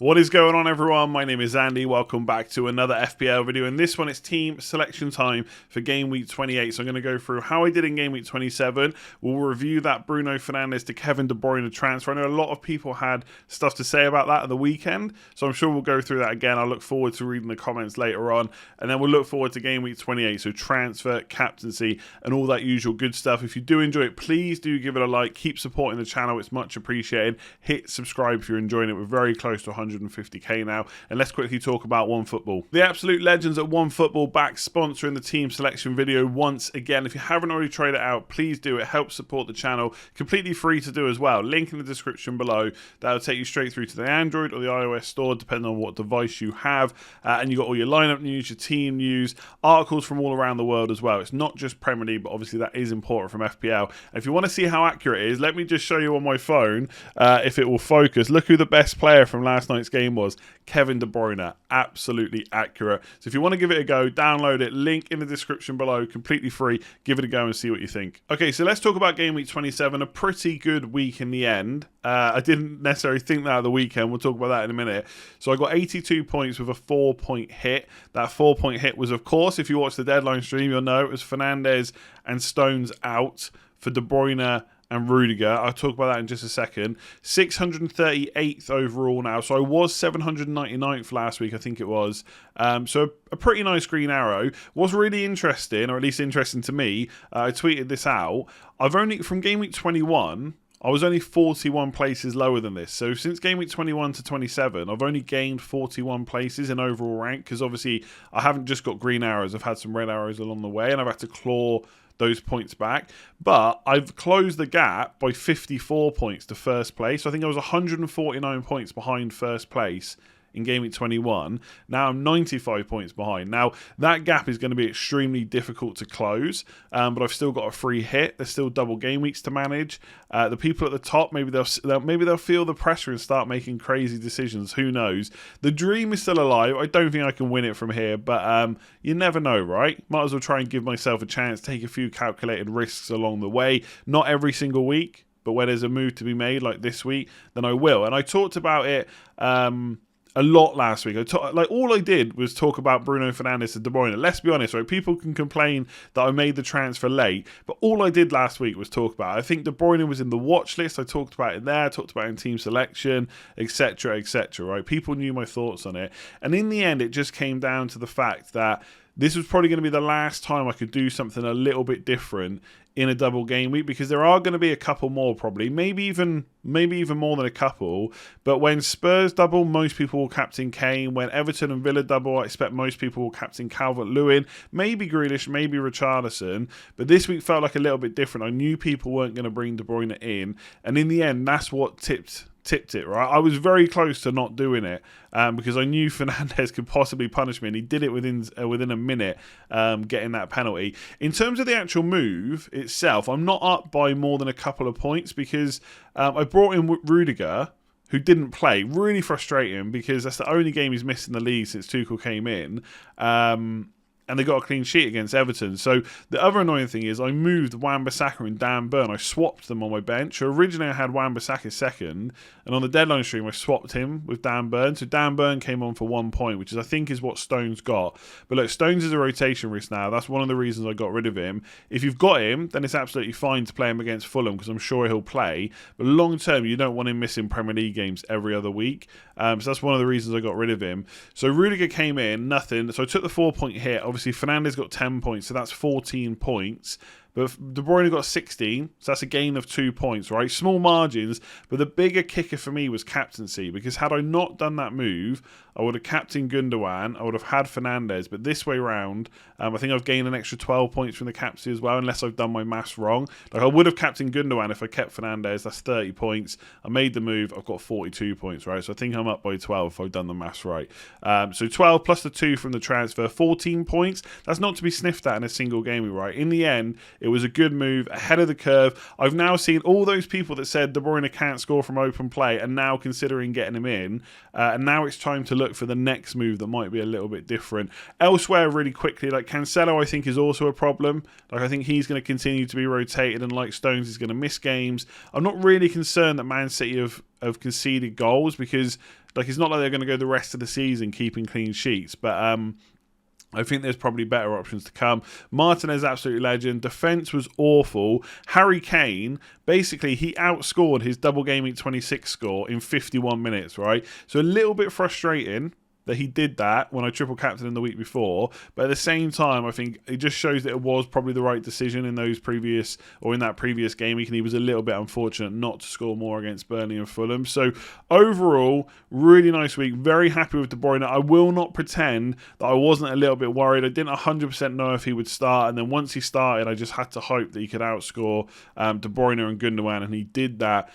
What is going on, everyone? My name is Andy. Welcome back to another FPL video. In this one, it's team selection time for game week 28. So I'm going to go through how I did in game week 27. We'll review that Bruno Fernandes to Kevin De Bruyne transfer. I know a lot of people had stuff to say about that at the weekend, so I'm sure we'll go through that again. I look forward to reading the comments later on, and then we'll look forward to game week 28. So transfer, captaincy, and all that usual good stuff. If you do enjoy it, please do give it a like. Keep supporting the channel. It's much appreciated. Hit subscribe if you're enjoying it. We're very close to 150k now, and let's quickly talk about OneFootball. The absolute legends at OneFootball back sponsoring the team selection video once again. If you haven't already tried it out, please do. It helps support the channel. Completely free to do as well. Link in the description below. That'll take you straight through to the Android or the iOS store, depending on what device you have. And you got all your lineup news, your team news, articles from all around the world as well. It's not just Premier League, but obviously that is important from FPL. And if you want to see how accurate it is, let me just show you on my phone if it will focus. Look who the best player from last night's game was. Kevin De Bruyne. Absolutely accurate. So if you want to give it a go, download it. Link in the description below. Completely free. Give it a go and see what you think. Okay, so let's talk about game week 27. A pretty good week in the end. I didn't necessarily think that at the weekend. We'll talk about that in a minute. So I got 82 points with a 4-point hit. That 4-point hit was, of course, if you watch the deadline stream, you'll know it was Fernandes and Stones out for De Bruyne and Rudiger. I'll talk about that in just a second. 638th overall now. So I was 799th last week, I think it was. So a pretty nice green arrow. What's really interesting, or at least interesting to me, I tweeted this out. From game week 21, I was only 41 places lower than this. So since game week 21 to 27, I've only gained 41 places in overall rank, because obviously I haven't just got green arrows. I've had some red arrows along the way, and I've had to claw those points back. But I've closed the gap by 54 points to first place. So I think I was 149 points behind first place in game week 21. Now I'm 95 points behind. Now that gap is going to be extremely difficult to close, but I've still got a free hit. There's still double game weeks to manage. The people at the top, maybe they'll feel the pressure and start making crazy decisions. Who knows? The dream is still alive. I don't think I can win it from here, but you never know, right? Might as well try and give myself a chance, take a few calculated risks along the way. Not every single week, but when there's a move to be made like this week, then I will. And I talked about it a lot last week. All I did was talk about Bruno Fernandes and De Bruyne. Let's be honest, right? People can complain that I made the transfer late, but all I did last week was talk about it. I think De Bruyne was in the watch list. I talked about it there, talked about it in team selection, etc., etc., right? People knew my thoughts on it. And in the end, it just came down to the fact that this was probably going to be the last time I could do something a little bit different in a double game week, because there are going to be a couple more, probably, maybe even more than a couple. But when Spurs double, most people will captain Kane. When Everton and Villa double, I expect most people will captain Calvert-Lewin, maybe Grealish, maybe Richarlison. But this week felt like a little bit different. I knew people weren't going to bring De Bruyne in, and in the end, that's what tipped it, right? I was very close to not doing it because I knew Fernandes could possibly punish me, and he did it within a minute, getting that penalty. In terms of the actual move itself, I'm not up by more than a couple of points, because I brought in Rudiger, who didn't play. Really frustrating, because that's the only game he's missed in the league since Tuchel came in. And they got a clean sheet against Everton. So the other annoying thing is I moved Wan-Bissaka and Davern. I swapped them on my bench. So originally I had Wan-Bissaka second, and on the deadline stream I swapped him with Davern. So Davern came on for 1 point, which I think is what Stones got. But look, Stones is a rotation risk now. That's one of the reasons I got rid of him. If you've got him, then it's absolutely fine to play him against Fulham, because I'm sure he'll play. But long term, you don't want him missing Premier League games every other week. So that's one of the reasons I got rid of him. So Rudiger came in, nothing. So I took the 4-point hit. Obviously, Fernandes got 10 points, so that's 14 points. But De Bruyne got 16, so that's a gain of 2 points, right? Small margins, but the bigger kicker for me was captaincy, because had I not done that move, I would have captained Gundogan, I would have had Fernandes, but this way round, I think I've gained an extra 12 points from the captaincy as well, unless I've done my maths wrong. Like, I would have captained Gundogan if I kept Fernandes, that's 30 points. I made the move, I've got 42 points, right? So I think I'm up by 12 if I've done the maths right. So 12 plus the 2 from the transfer, 14 points. That's not to be sniffed at in a single game, right? In the end, it It was a good move, ahead of the curve. I've now seen all those people that said De Bruyne can't score from open play and now considering getting him in. And now it's time to look for the next move that might be a little bit different. Elsewhere, really quickly, like Cancelo, I think is also a problem. Like I think he's going to continue to be rotated, and like Stones, he's going to miss games. I'm not really concerned that Man City have conceded goals, because like it's not like they're going to go the rest of the season keeping clean sheets, but I think there's probably better options to come. Martinez, absolutely legend. Defence was awful. Harry Kane, basically, he outscored his double game week 26 score in 51 minutes, right? So a little bit frustrating that he did that when I triple captained in the week before, but at the same time, I think it just shows that it was probably the right decision in that previous game week, and he was a little bit unfortunate not to score more against Burnley and Fulham. So overall, really nice week. Very happy with De Bruyne. I will not pretend that I wasn't a little bit worried. I didn't 100% know if he would start, and then once he started, I just had to hope that he could outscore De Bruyne and Gundogan, and he did that.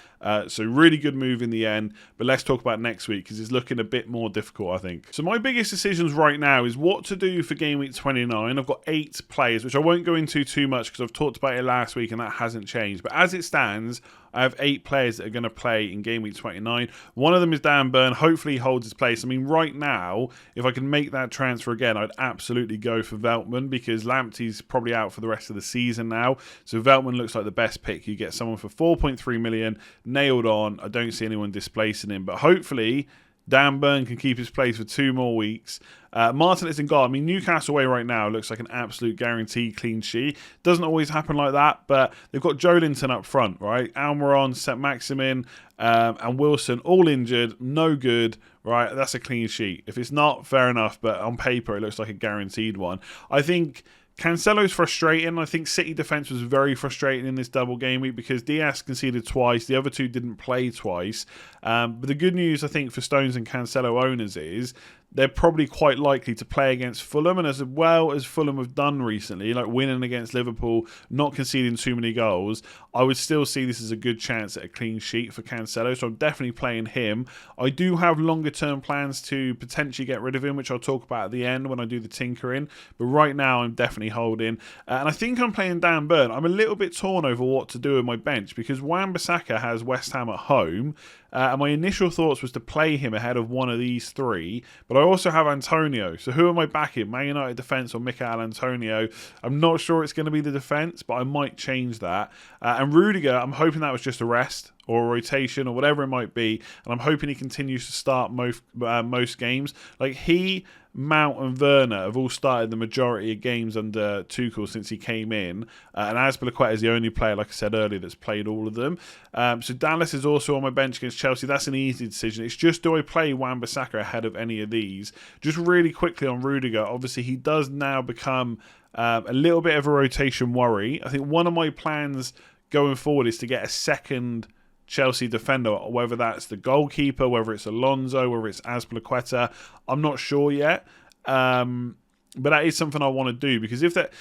So really good move in the end. But let's talk about next week, because it's looking a bit more difficult, I think. So my biggest decisions right now is what to do for game week 29. I've got 8 players, which I won't go into too much because I've talked about it last week and that hasn't changed. But as it stands, I have 8 players that are going to play in game week 29. One of them is Davern. Hopefully he holds his place. I mean, right now, if I can make that transfer again, I'd absolutely go for Veltman, because Lamptey's probably out for the rest of the season now. So Veltman looks like the best pick. You get someone for 4.3 million, nailed on. I don't see anyone displacing him, but hopefully Dan Burn can keep his place for 2 more weeks. Martinez in goal. I mean, Newcastle away right now looks like an absolute guaranteed clean sheet. Doesn't always happen like that, but they've got Joelinton up front, right? Almiron, St. Maximin, and Wilson all injured, no good, right? That's a clean sheet. If it's not, fair enough, but on paper it looks like a guaranteed one. I think Cancelo's frustrating. I think City defence was very frustrating in this double game week because Diaz conceded twice. The other 2 didn't play twice. But the good news, I think, for Stones and Cancelo owners is they're probably quite likely to play against Fulham, and as well as Fulham have done recently, like winning against Liverpool, not conceding too many goals, I would still see this as a good chance at a clean sheet for Cancelo, so I'm definitely playing him. I do have longer term plans to potentially get rid of him, which I'll talk about at the end when I do the tinkering, but right now I'm definitely holding. And I think I'm playing Dan Burn. I'm a little bit torn over what to do with my bench, because Wan-Bissaka has West Ham at home, and my initial thoughts was to play him ahead of one of these 3, but I also have Antonio. So who am I backing? Man United defence or Mikel Antonio? I'm not sure it's going to be the defence, but I might change that. And Rudiger, I'm hoping that was just a rest or a rotation or whatever it might be, and I'm hoping he continues to start most games. Like he, Mount and Werner have all started the majority of games under Tuchel since he came in, and Azpilicueta is the only player, like I said earlier, that's played all of them. So Dallas is also on my bench against Chelsea. That's an easy decision. It's just, do I play Wan-Bissaka ahead of any of these? Just really quickly on Rudiger, obviously he does now become a little bit of a rotation worry. I think one of my plans going forward is to get a second Chelsea defender, whether that's the goalkeeper, whether it's Alonso, whether it's Azpilicueta. I'm not sure yet, but that is something I want to do, because if that,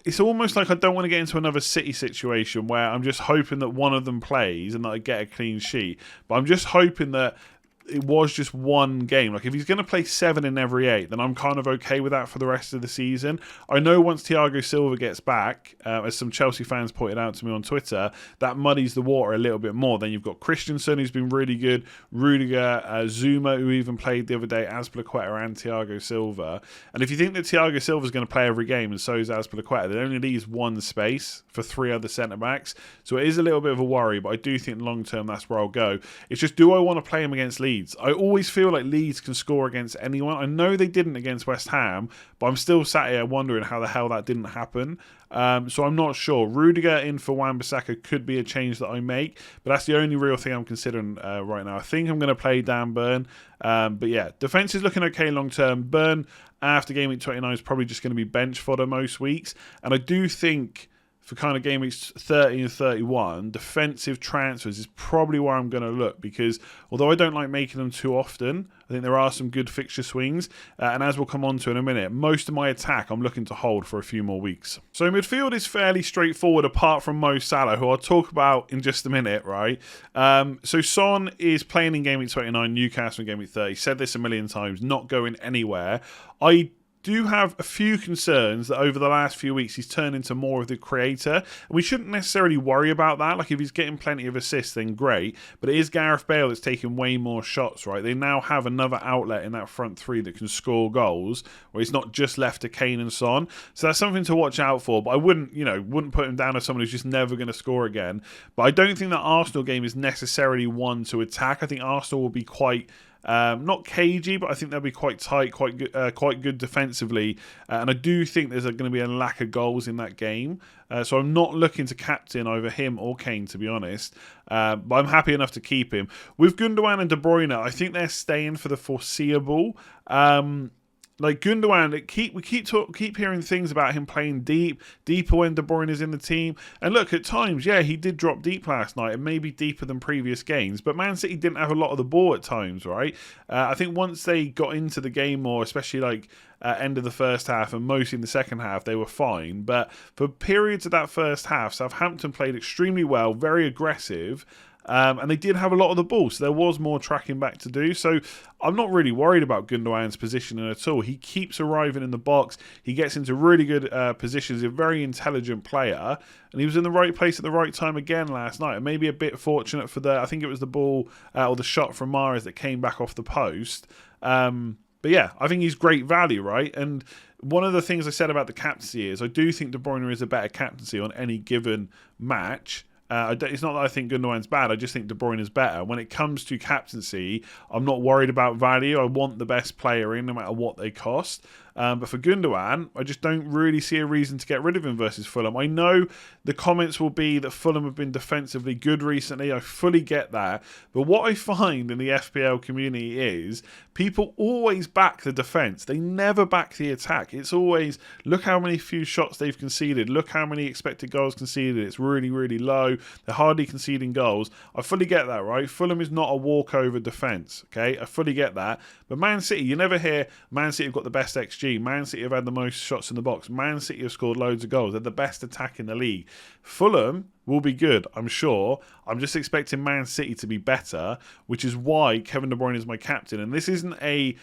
it's almost like I don't want to get into another City situation where I'm just hoping that one of them plays and that I get a clean sheet. But I'm just hoping that it was just one game. Like if he's going to play 7 in every 8, then I'm kind of okay with that for the rest of the season. I know once Thiago Silva gets back, as some Chelsea fans pointed out to me on Twitter, that muddies the water a little bit more. Then you've got Christensen, who's been really good, Rudiger, Zuma, who even played the other day, Azpilicueta and Thiago Silva. And if you think that Thiago Silva's going to play every game and so is Azpilicueta, there only leaves one space for 3 other centre-backs. So it is a little bit of a worry, but I do think long-term that's where I'll go. It's just, do I want to play him against Leeds? I always feel like Leeds can score against anyone. I know they didn't against West Ham, but I'm still sat here wondering how the hell that didn't happen. So I'm not sure. Rudiger in for Wan-Bissaka could be a change that I make, but that's the only real thing I'm considering right now. I think I'm going to play Dan Burn. But yeah, defence is looking okay long term. Burn after game week 29 is probably just going to be bench fodder most weeks. And I do think for kind of game weeks 30 and 31, defensive transfers is probably where I'm going to look, because although I don't like making them too often, I think there are some good fixture swings, and as we'll come on to in a minute, most of my attack I'm looking to hold for a few more weeks. So midfield is fairly straightforward apart from Mo Salah, who I'll talk about in just a minute, right? So Son is playing in game week 29, Newcastle in game week 30. Said this a million times, not going anywhere. I do have a few concerns that over the last few weeks he's turned into more of the creator. And we shouldn't necessarily worry about that. Like, if he's getting plenty of assists, then great. But it is Gareth Bale that's taking way more shots, right? They now have another outlet in that front three that can score goals, where it's not just left to Kane and Son. So that's something to watch out for. But I wouldn't put him down as someone who's just never going to score again. But I don't think that Arsenal game is necessarily one to attack. I think Arsenal will be quite not cagey, but I think they'll be quite tight, quite good defensively. And I do think there's going to be a lack of goals in that game. So I'm not looking to captain either him or Kane, to be honest. But I'm happy enough to keep him. With Gundogan and De Bruyne, I think they're staying for the foreseeable. Like Gundogan, we keep hearing things about him playing deeper when De Bruyne is in the team. And look, at times, yeah, he did drop deep last night, and maybe deeper than previous games. But Man City didn't have a lot of the ball at times, right? I think once they got into the game more, especially like end of the first half and mostly in the second half, they were fine. But for periods of that first half, Southampton played extremely well, very aggressive. And they did have a lot of the ball, so there was more tracking back to do. So I'm not really worried about Gundogan's positioning at all. He keeps arriving in the box. He gets into really good positions. He's a very intelligent player, and he was in the right place at the right time again last night. And maybe a bit fortunate for I think it was the ball or the shot from Mahrez that came back off the post. But yeah, I think he's great value, right? And one of the things I said about the captaincy is I do think De Bruyne is a better captaincy on any given match. It's not that I think Gundogan's bad, I just think De Bruyne is better. When it comes to captaincy, I'm not worried about value. I want the best player in, no matter what they cost. But for Gundogan, I just don't really see a reason to get rid of him versus Fulham. I know the comments will be that Fulham have been defensively good recently. I fully get that. But what I find in the FPL community is people always back the defence. They never back the attack. It's always, look how many few shots they've conceded. Look how many expected goals conceded. It's really, really low. They're hardly conceding goals. I fully get that, right? Fulham is not a walkover defence, okay? I fully get that. But Man City, you never hear Man City have got the best XG. Man City have had the most shots in the box. Man City have scored loads of goals. They're the best attack in the league. Fulham will be good, I'm sure. I'm just expecting Man City to be better, which is why Kevin De Bruyne is my captain. And this isn't a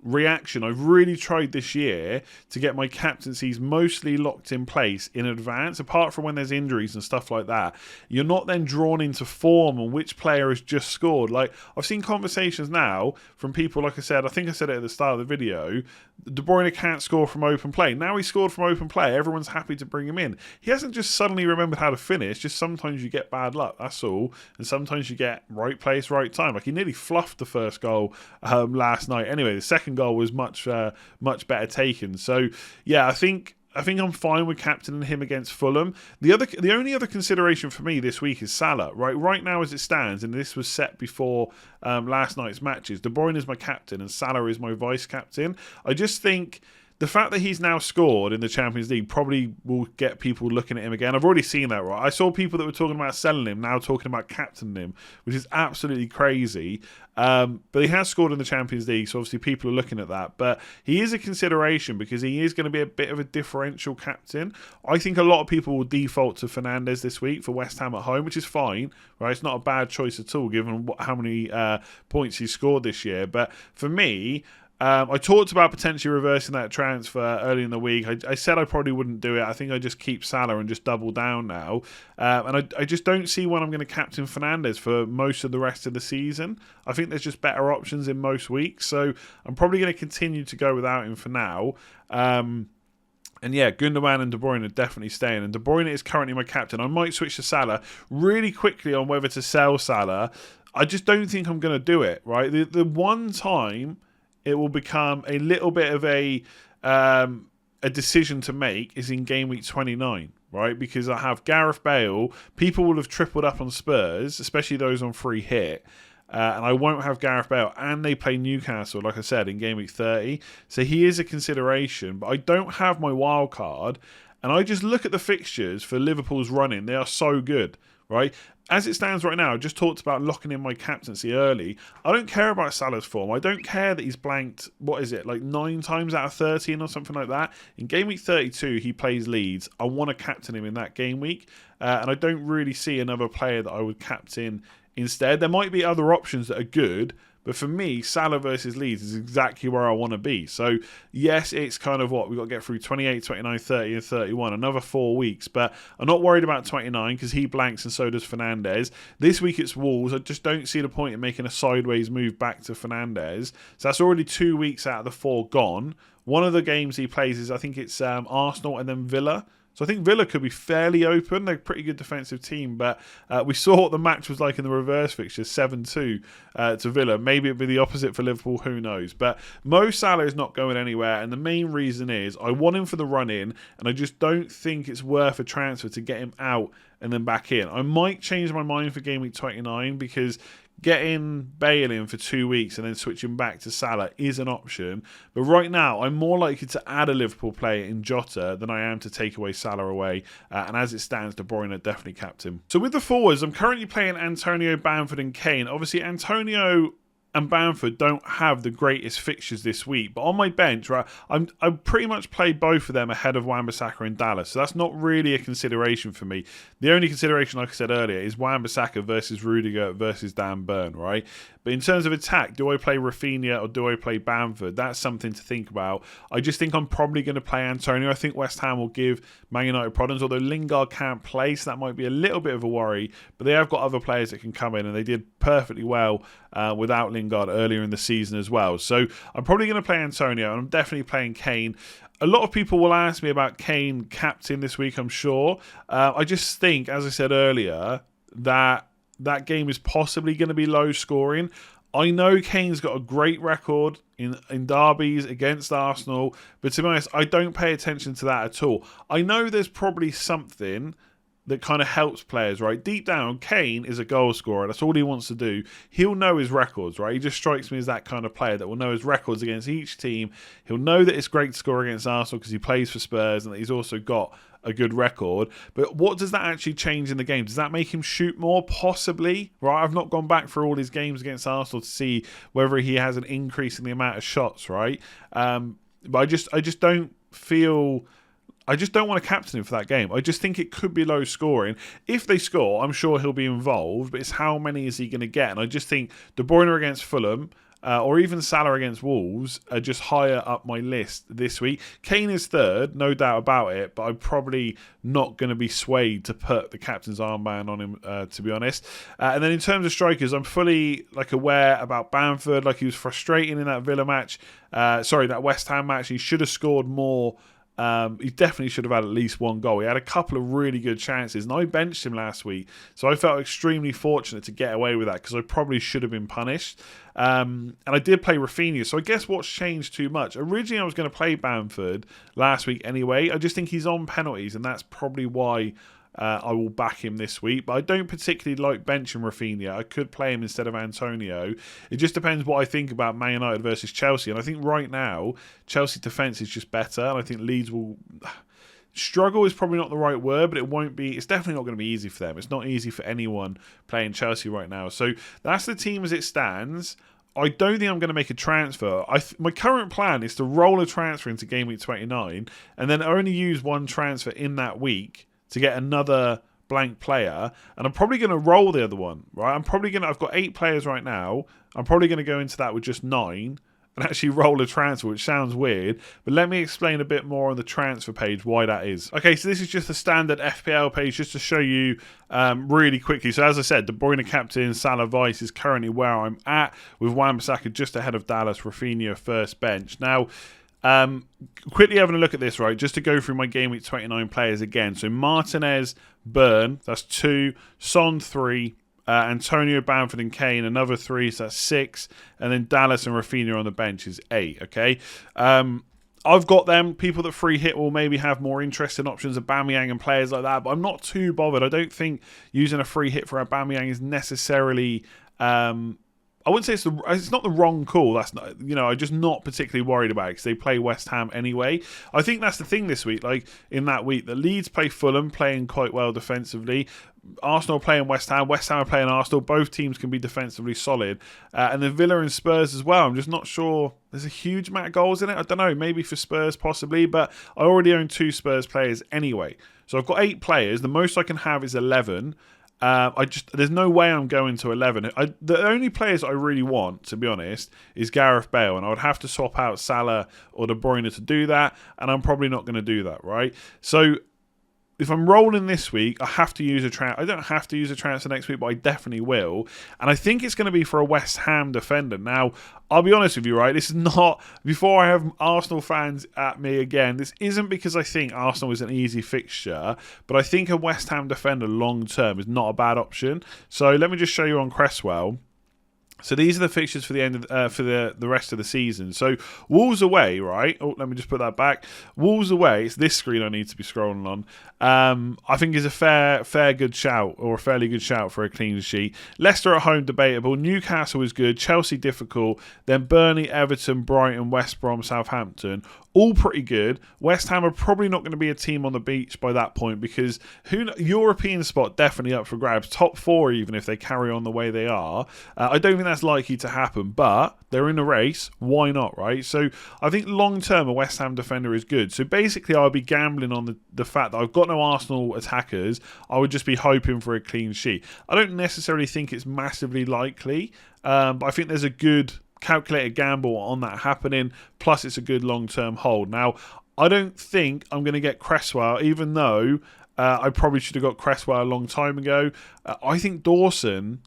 reaction. I've really tried this year to get my captaincies mostly locked in place in advance, apart from when there's injuries and stuff like that. You're not then drawn into form and which player has just scored. Like, I've seen conversations now from people, like I said, I think I said it at the start of the video, De Bruyne can't score from open play. Now he scored from open play, everyone's happy to bring him in. He hasn't just suddenly remembered how to finish, just sometimes you get bad luck, that's all. And sometimes you get right place, right time. Like, he nearly fluffed the first goal last night. Anyway, the second goal was much better taken. So yeah, I think I'm fine with captaining him against Fulham. The only other consideration for me this week is Salah. Right now as it stands, and this was set before last night's matches, De Bruyne is my captain and Salah is my vice captain. I just think the fact that he's now scored in the Champions League probably will get people looking at him again. I've already seen that, right? I saw people that were talking about selling him now talking about captaining him, which is absolutely crazy. But he has scored in the Champions League, so obviously people are looking at that. But he is a consideration because he is going to be a bit of a differential captain. I think a lot of people will default to Fernandes this week for West Ham at home, which is fine, right? It's not a bad choice at all given how many points he's scored this year. But for me, I talked about potentially reversing that transfer early in the week. I said I probably wouldn't do it. I think I just keep Salah and just double down now. And I just don't see when I'm going to captain Fernandes for most of the rest of the season. I think there's just better options in most weeks. So I'm probably going to continue to go without him for now. And yeah, Gundogan and De Bruyne are definitely staying. And De Bruyne is currently my captain. I might switch to Salah really quickly on whether to sell Salah. I just don't think I'm going to do it, right? The one time it will become a little bit of a decision to make is in game week 29, right? Because I have Gareth Bale. People will have tripled up on Spurs, especially those on free hit. And I won't have Gareth Bale. And they play Newcastle, like I said, in game week 30. So he is a consideration. But I don't have my wild card. And I just look at the fixtures for Liverpool's running. They are so good, right? As it stands right now, I just talked about locking in my captaincy early. I don't care about Salah's form. I don't care that he's blanked, like 9 times out of 13 or something like that. In game week 32, he plays Leeds. I want to captain him in that game week. And I don't really see another player that I would captain instead. There might be other options that are good, But for me, Salah versus Leeds is exactly where I want to be. So, yes, it's kind of what we've got to get through 28, 29, 30, and 31. Another 4 weeks. But I'm not worried about 29 because he blanks and so does Fernandes. This week it's Wolves. I just don't see the point in making a sideways move back to Fernandes. So that's already 2 weeks out of the 4 gone. One of the games he plays is, I think it's Arsenal and then Villa. So I think Villa could be fairly open. They're a pretty good defensive team, but we saw what the match was like in the reverse fixture, 7-2 to Villa. Maybe it'll be the opposite for Liverpool, who knows. But Mo Salah is not going anywhere, and the main reason is I want him for the run-in, and I just don't think it's worth a transfer to get him out and then back in. I might change my mind for Game Week 29 because getting Bale in for 2 weeks and then switching back to Salah is an option. But right now, I'm more likely to add a Liverpool player in Jota than I am to take away Salah away. And as it stands, De Bruyne definitely capped him. So with the forwards, I'm currently playing Antonio, Bamford and Kane. Obviously, Antonio and Bamford don't have the greatest fixtures this week, but on my bench, right, I pretty much played both of them ahead of Wan-Bissaka and Dallas, so that's not really a consideration for me. The only consideration, like I said earlier, is Wan-Bissaka versus Rudiger versus Dan Burn, right? But in terms of attack, do I play Rafinha or do I play Bamford? That's something to think about. I just think I'm probably going to play Antonio. I think West Ham will give Man United problems, although Lingard can't play, so that might be a little bit of a worry. But they have got other players that can come in, and they did perfectly well without Lingard earlier in the season as well. So I'm probably going to play Antonio, and I'm definitely playing Kane. A lot of people will ask me about Kane captain this week, I'm sure. I just think, as I said earlier, that game is possibly going to be low scoring. I know Kane's got a great record in derbies against Arsenal, but to be honest, I don't pay attention to that at all. I know there's probably something that kind of helps players, right? Deep down, Kane is a goal scorer. That's all he wants to do. He'll know his records, right? He just strikes me as that kind of player that will know his records against each team. He'll know that it's great to score against Arsenal because he plays for Spurs and that he's also got a good record. But what does that actually change in the game? Does that make him shoot more? Possibly, right? I've not gone back for all his games against Arsenal to see whether he has an increase in the amount of shots, right? But I just don't feel... I just don't want to captain him for that game. I just think it could be low scoring. If they score, I'm sure he'll be involved, but it's how many is he going to get? And I just think De Bruyne against Fulham, or even Salah against Wolves, are just higher up my list this week. Kane is third, no doubt about it, but I'm probably not going to be swayed to put the captain's armband on him, to be honest. And then in terms of strikers, I'm fully aware about Bamford. He was frustrating in that Villa match. That West Ham match. He should have scored more. He definitely should have had at least one goal. He had a couple of really good chances, and I benched him last week, so I felt extremely fortunate to get away with that because I probably should have been punished. And I did play Rafinha, so I guess what's changed too much. Originally, I was going to play Bamford last week anyway. I just think he's on penalties, and that's probably why I will back him this week. But I don't particularly like benching Rafinha. I could play him instead of Antonio. It just depends what I think about Man United versus Chelsea. And I think right now, Chelsea defence is just better. And I think Leeds will... Struggle is probably not the right word, but it won't be... It's definitely not going to be easy for them. It's not easy for anyone playing Chelsea right now. So that's the team as it stands. I don't think I'm going to make a transfer. My current plan is to roll a transfer into Game Week 29 and then only use one transfer in that week to get another blank player, and I'm probably going to roll the other one, right? I've got 8 players right now. I'm probably going to go into that with just 9 and actually roll a transfer, which sounds weird, but let me explain a bit more on the transfer page why that is. Okay, so this is just a standard FPL page just to show you really quickly. So as I said, De Bruyne captain, Salah vice is currently where I'm at, with Wan-Bissaka just ahead of Dallas, Rafinha first bench. Now, quickly having a look at this, right, just to go through my Game Week 29 players again. So Martinez, Burn, that's 2, Son 3, Antonio, Bamford and Kane, another 3, so that's 6, and then Dallas and Rafinha on the bench is 8, okay? I've got them. People that free hit will maybe have more interesting options, Aubameyang and players like that, but I'm not too bothered. I don't think using a free hit for Aubameyang is necessarily... I wouldn't say it's not the wrong call. That's not, I'm just not particularly worried about it because they play West Ham anyway. I think that's the thing this week. In that week, the Leeds play Fulham, playing quite well defensively. Arsenal playing West Ham. West Ham are playing Arsenal. Both teams can be defensively solid. And then Villa and Spurs as well. I'm just not sure. There's a huge amount of goals in it. I don't know. Maybe for Spurs possibly, but I already own 2 Spurs players anyway. So I've got 8 players. The most I can have is 11. There's no way I'm going to 11. The only players I really want, to be honest, is Gareth Bale, and I would have to swap out Salah or De Bruyne to do that, and I'm probably not going to do that, right? So if I'm rolling this week, I have to use a transfer. I don't have to use a transfer next week, but I definitely will. And I think it's going to be for a West Ham defender. Now, I'll be honest with you, right? This is not, before I have Arsenal fans at me again, this isn't because I think Arsenal is an easy fixture, but I think a West Ham defender long term is not a bad option. So let me just show you on Cresswell. So these are the fixtures for the end of, for the rest of the season. So Wolves away, right? Oh, let me just put that back. Wolves away. It's this screen I need to be scrolling on. I think is a fair good shout, or a fairly good shout for a clean sheet. Leicester at home, debatable. Newcastle is good. Chelsea difficult. Then Burnley, Everton, Brighton, West Brom, Southampton. All pretty good. West Ham are probably not going to be a team on the beach by that point, because European spot definitely up for grabs. Top 4 even if they carry on the way they are. I don't think that's likely to happen, but they're in a race. Why not, right? So I think long term a West Ham defender is good. So basically I'll be gambling on the fact that I've got no Arsenal attackers. I would just be hoping for a clean sheet. I don't necessarily think it's massively likely, but I think there's a good calculated gamble on that happening, plus it's a good long-term hold. Now, I don't think I'm going to get Cresswell, even though I probably should have got Cresswell a long time ago. I think Dawson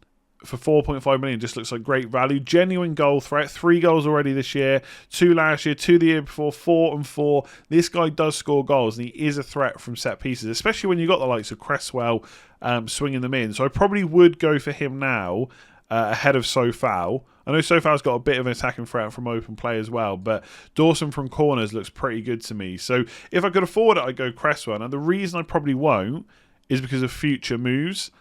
for 4.5 million just looks like great value. Genuine goal threat. 3 goals already this year, 2 last year, 2 the year before, 4 and 4. This guy does score goals, and he is a threat from set pieces, especially when you've got the likes of Cresswell swinging them in. So I probably would go for him now ahead of Sofal. I know Sofal's got a bit of an attacking threat from open play as well, but Dawson from corners looks pretty good to me. So if I could afford it, I'd go Cresswell. Now, the reason I probably won't is because of future moves.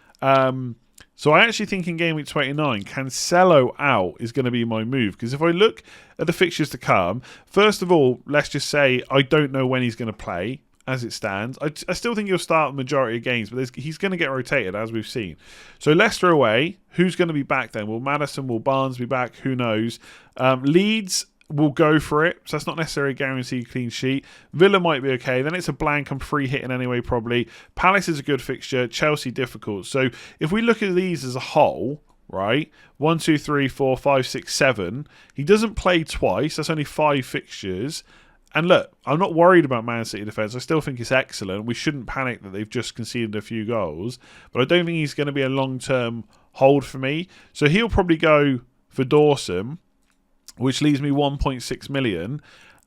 So I actually think in Game Week 29, Cancelo out is going to be my move. Because if I look at the fixtures to come, first of all, let's just say I don't know when he's going to play. As it stands, I still think he'll start the majority of games, but he's going to get rotated, as we've seen. So Leicester away, who's going to be back then? Will Maddison, will Barnes be back? Who knows? Leeds will go for it, so that's not necessarily a guaranteed clean sheet. Villa might be okay. Then it's a blank. I'm free hitting anyway, probably. Palace is a good fixture. Chelsea difficult. So if we look at these as a whole, right? 1, 2, 3, 4, 5, 6, 7. He doesn't play twice. That's only 5 fixtures. And look, I'm not worried about Man City defence. I still think it's excellent. We shouldn't panic that they've just conceded a few goals. But I don't think he's going to be a long-term hold for me. So he'll probably go for Dawson, which leaves me 1.6 million.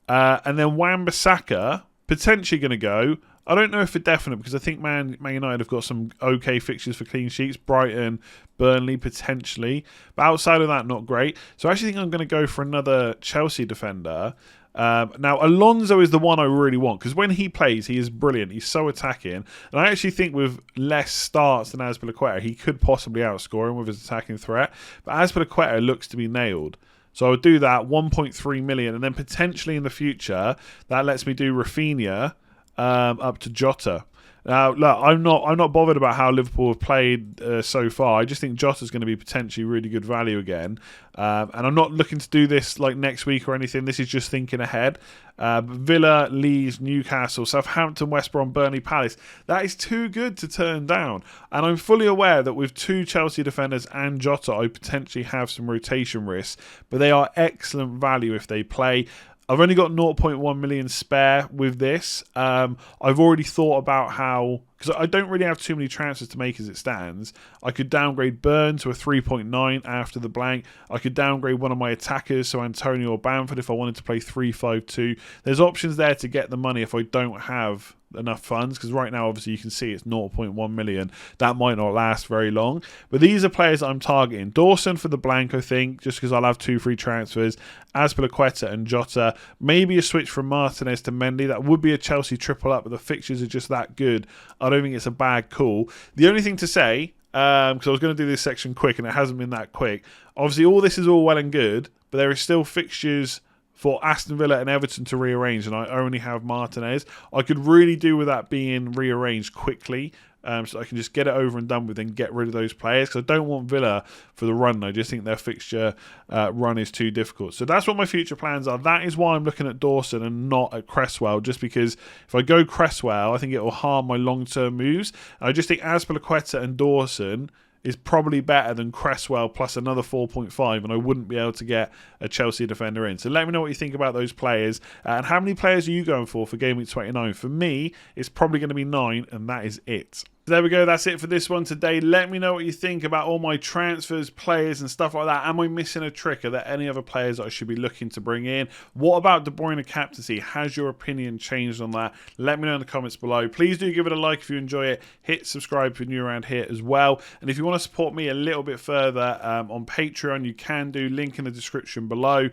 And then Wan-Bissaka, potentially going to go. I don't know if for definite, because I think Man United have got some okay fixtures for clean sheets. Brighton, Burnley, potentially. But outside of that, not great. So I actually think I'm going to go for another Chelsea defender. Now, Alonso is the one I really want, because when he plays, he is brilliant. He's so attacking. And I actually think with less starts than Azpilicueta, he could possibly outscore him with his attacking threat. But Azpilicueta looks to be nailed. So I would do that, 1.3 million. And then potentially in the future, that lets me do Rafinha up to Jota. Now, look, I'm not bothered about how Liverpool have played so far. I just think Jota's going to be potentially really good value again. And I'm not looking to do this like next week or anything. This is just thinking ahead. Villa, Leeds, Newcastle, Southampton, West Brom, Burnley, Palace. That is too good to turn down. And I'm fully aware that with 2 Chelsea defenders and Jota, I potentially have some rotation risks. But they are excellent value if they play. I've only got 0.1 million spare with this. I've already thought about how, because I don't really have too many transfers to make as it stands. I could downgrade Burn to a 3.9 after the blank. I could downgrade one of my attackers, so Antonio or Bamford, if I wanted to play 3-5-2. There's options there to get the money if I don't have enough funds, because right now obviously you can see it's 0.1 million. That might not last very long, but these are players I'm targeting. Dawson for the blank, I think, just because I'll have 2 free transfers. Azpilicueta and Jota, maybe a switch from Martinez to Mendy. That would be a Chelsea triple up, but the fixtures are just that good. I don't think it's a bad call. The only thing to say, because I was going to do this section quick and it hasn't been that quick, obviously all this is all well and good, but there are still fixtures for Aston Villa and Everton to rearrange, and I only have Martinez. I could really do with that being rearranged quickly, so I can just get it over and done with and get rid of those players, because I don't want Villa for the run. I just think their fixture run is too difficult. So that's what my future plans are. That is why I'm looking at Dawson and not at Cresswell, just because if I go Cresswell, I think it will harm my long-term moves. And I just think Azpilicueta and Dawson is probably better than Cresswell plus another 4.5, and I wouldn't be able to get a Chelsea defender in. So let me know what you think about those players, and how many players are you going for Game Week 29? For me, it's probably going to be 9, and that is it. There we go, that's it for this one today. Let me know what you think about all my transfers, players and stuff like that. Am I missing a trick? Are there any other players that I should be looking to bring in? What about De Bruyne captaincy? Has your opinion changed on that? Let me know in the comments below. Please do give it a like if you enjoy it. Hit subscribe if you're new around here as well. And if you want to support me a little bit further on Patreon, you can do. Link in the description below.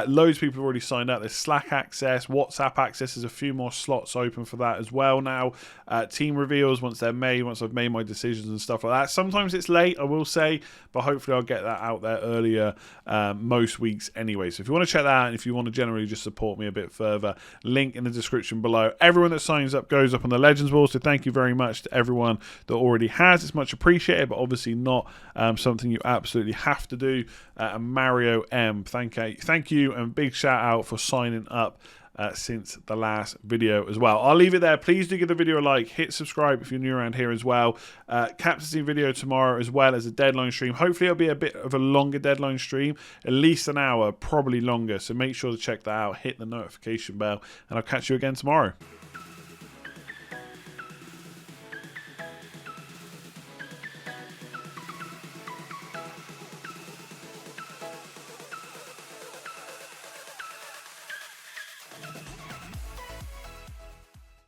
Loads of people have already signed up. There's Slack access, WhatsApp access. There's a few more slots open for that as well now. Team reveals once they're made, once I've made my decisions and stuff like that. Sometimes it's late, I will say, but hopefully I'll get that out there earlier most weeks anyway. So if you want to check that out, and if you want to generally just support me a bit further, link in the description below. Everyone that signs up goes up on the Legends Wall, so thank you very much to everyone that already has. It's much appreciated, but obviously not something you absolutely have to do. And Mario M, thank you, and big shout out for signing up since the last video as well. I'll leave it there. Please do give the video a like, hit subscribe if you're new around here as well. Captaincy video tomorrow as well as a deadline stream. Hopefully it'll be a bit of a longer deadline stream, at least an hour, probably longer, so make sure to check that out, hit the notification bell, and I'll catch you again tomorrow.